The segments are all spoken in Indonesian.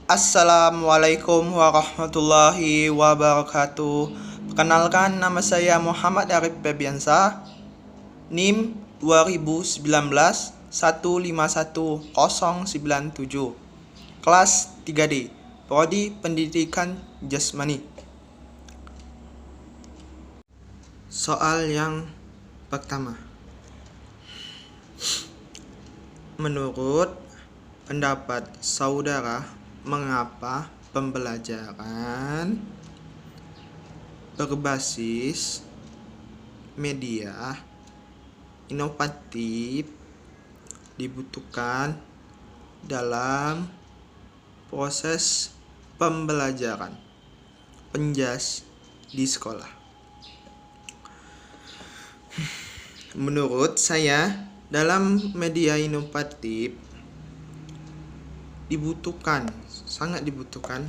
Assalamualaikum warahmatullahi wabarakatuh. Perkenalkan, nama saya Muhammad Arif Febiansa, NIM 2019 151097, kelas 3D, Prodi Pendidikan Jasmani. Soal yang pertama. Menurut pendapat saudara, mengapa pembelajaran berbasis media inovatif dibutuhkan dalam proses pembelajaran penjas di sekolah? Menurut saya, dalam media inovatif sangat dibutuhkan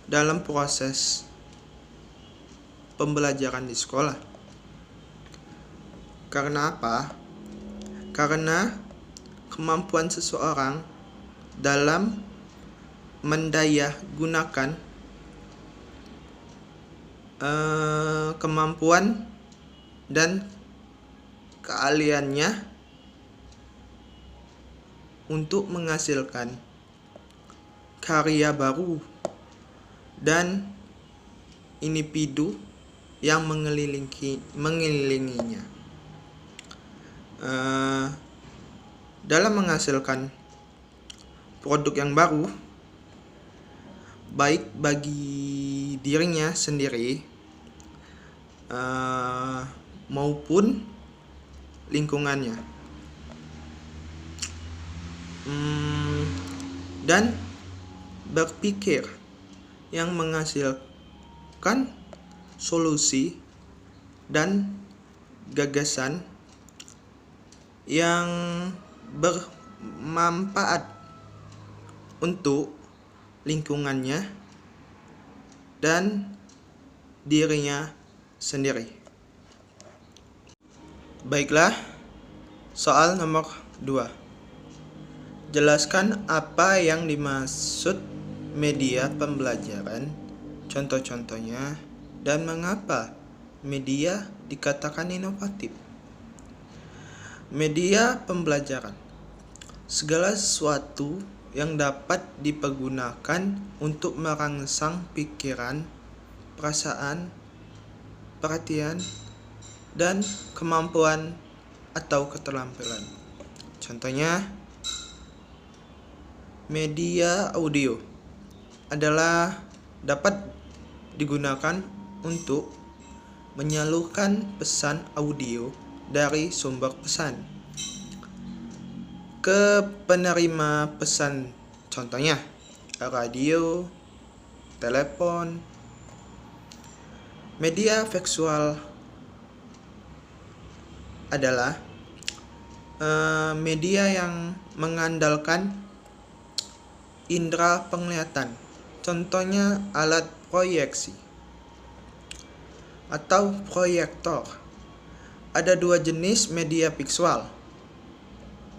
dalam proses pembelajaran di sekolah. Karena apa? Karena kemampuan seseorang dalam mendaya gunakan kemampuan dan keahliannya untuk menghasilkan karya baru dan individu yang mengelilinginya. Dalam menghasilkan produk yang baru, baik bagi dirinya sendiri maupun lingkungannya, dan berpikir yang menghasilkan solusi dan gagasan yang bermanfaat untuk lingkungannya dan dirinya sendiri. Baiklah, soal nomor 2. Jelaskan apa yang dimaksud media pembelajaran, contoh-contohnya, dan mengapa media dikatakan inovatif. Media pembelajaran: segala sesuatu yang dapat dipergunakan untuk merangsang pikiran, perasaan, perhatian, dan kemampuan atau keterampilan. Contohnya, media audio adalah dapat digunakan untuk menyalurkan pesan audio dari sumber pesan ke penerima pesan, contohnya radio, telepon. Media visual adalah media yang mengandalkan indera penglihatan, contohnya alat proyeksi atau proyektor. Ada dua jenis media visual.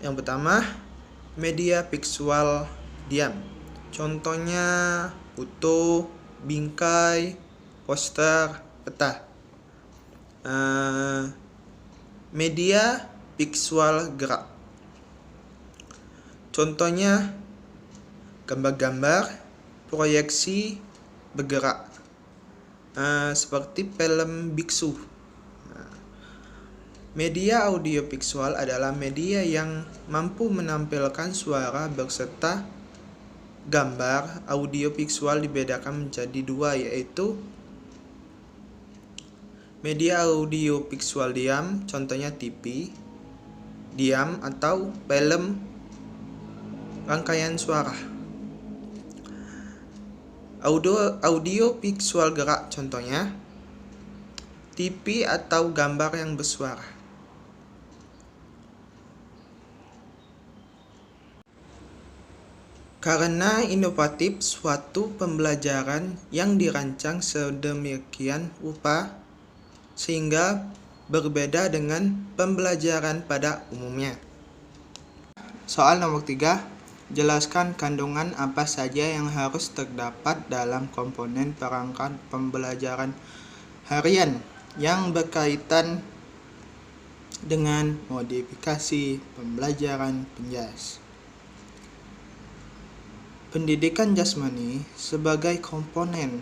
Yang pertama, media visual diam, contohnya foto, bingkai, poster, peta. Media visual gerak, contohnya gambar-gambar proyeksi bergerak, seperti film biksu. Media audio visual adalah media yang mampu menampilkan suara berserta gambar. Audio visual dibedakan menjadi dua, yaitu media audio visual diam, contohnya TV diam atau film rangkaian suara. Audio visual gerak, contohnya TV atau gambar yang bersuara. Karena inovatif, suatu pembelajaran yang dirancang sedemikian rupa sehingga berbeda dengan pembelajaran pada umumnya. Soal nomor 3. Jelaskan kandungan apa saja yang harus terdapat dalam komponen perangkat pembelajaran harian yang berkaitan dengan modifikasi pembelajaran penjas. Pendidikan jasmani sebagai komponen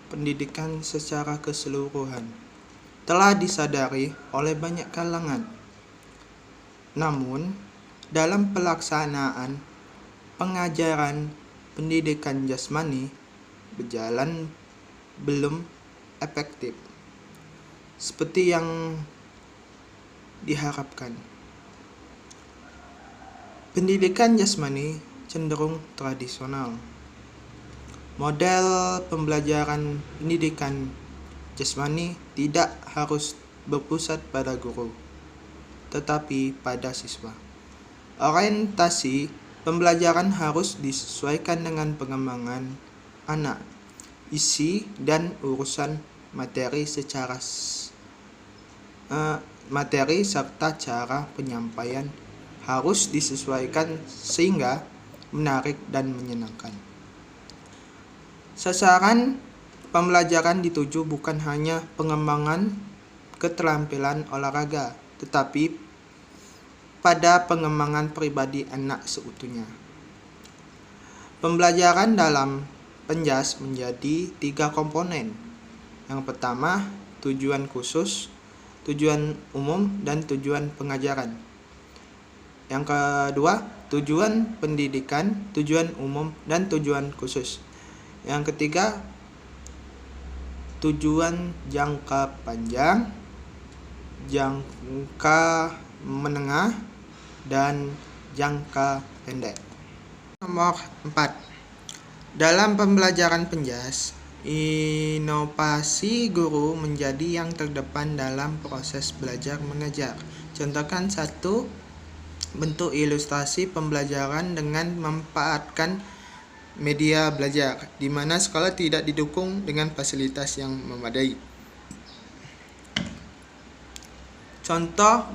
pendidikan secara keseluruhan telah disadari oleh banyak kalangan. Namun, dalam pelaksanaan pengajaran pendidikan jasmani berjalan belum efektif seperti yang diharapkan. Pendidikan jasmani cenderung tradisional. Model pembelajaran pendidikan jasmani tidak harus berpusat pada guru, tetapi pada siswa. Orientasi pembelajaran harus disesuaikan dengan pengembangan anak. Isi dan urusan materi materi serta cara penyampaian harus disesuaikan sehingga menarik dan menyenangkan. Sasaran pembelajaran dituju bukan hanya pengembangan keterampilan olahraga, tetapi pada pengembangan pribadi anak seutuhnya. Pembelajaran dalam penjas menjadi 3 komponen. Yang pertama, tujuan khusus, tujuan umum, dan tujuan pengajaran. Yang kedua, tujuan pendidikan, tujuan umum, dan tujuan khusus. Yang ketiga, tujuan jangka panjang, jangka menengah, dan jangka pendek. Nomor 4. Dalam pembelajaran penjas, inovasi guru menjadi yang terdepan dalam proses belajar mengajar. Contohkan 1. Bentuk ilustrasi pembelajaran dengan memanfaatkan media belajar, di mana sekolah tidak didukung dengan fasilitas yang memadai. Contoh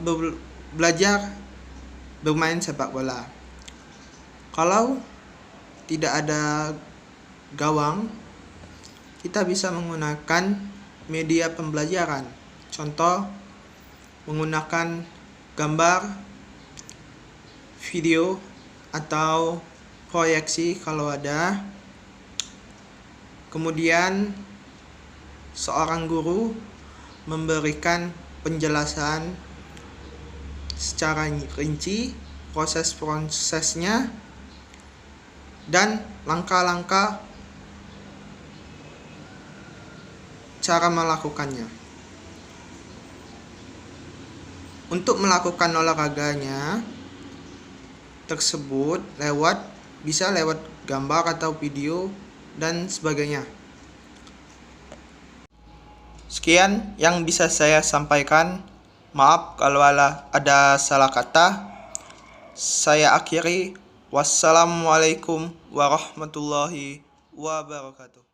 belajar bermain sepak bola. Kalau tidak ada gawang, kita bisa menggunakan media pembelajaran. Contoh menggunakan gambar, video, atau proyeksi kalau ada. Kemudian seorang guru memberikan penjelasan secara rinci proses-prosesnya dan langkah-langkah cara melakukannya. Untuk melakukan olahraganya tersebut bisa lewat gambar atau video dan sebagainya. Sekian yang bisa saya sampaikan. Maaf kalau ada salah kata. Saya akhiri. Wassalamualaikum warahmatullahi wabarakatuh.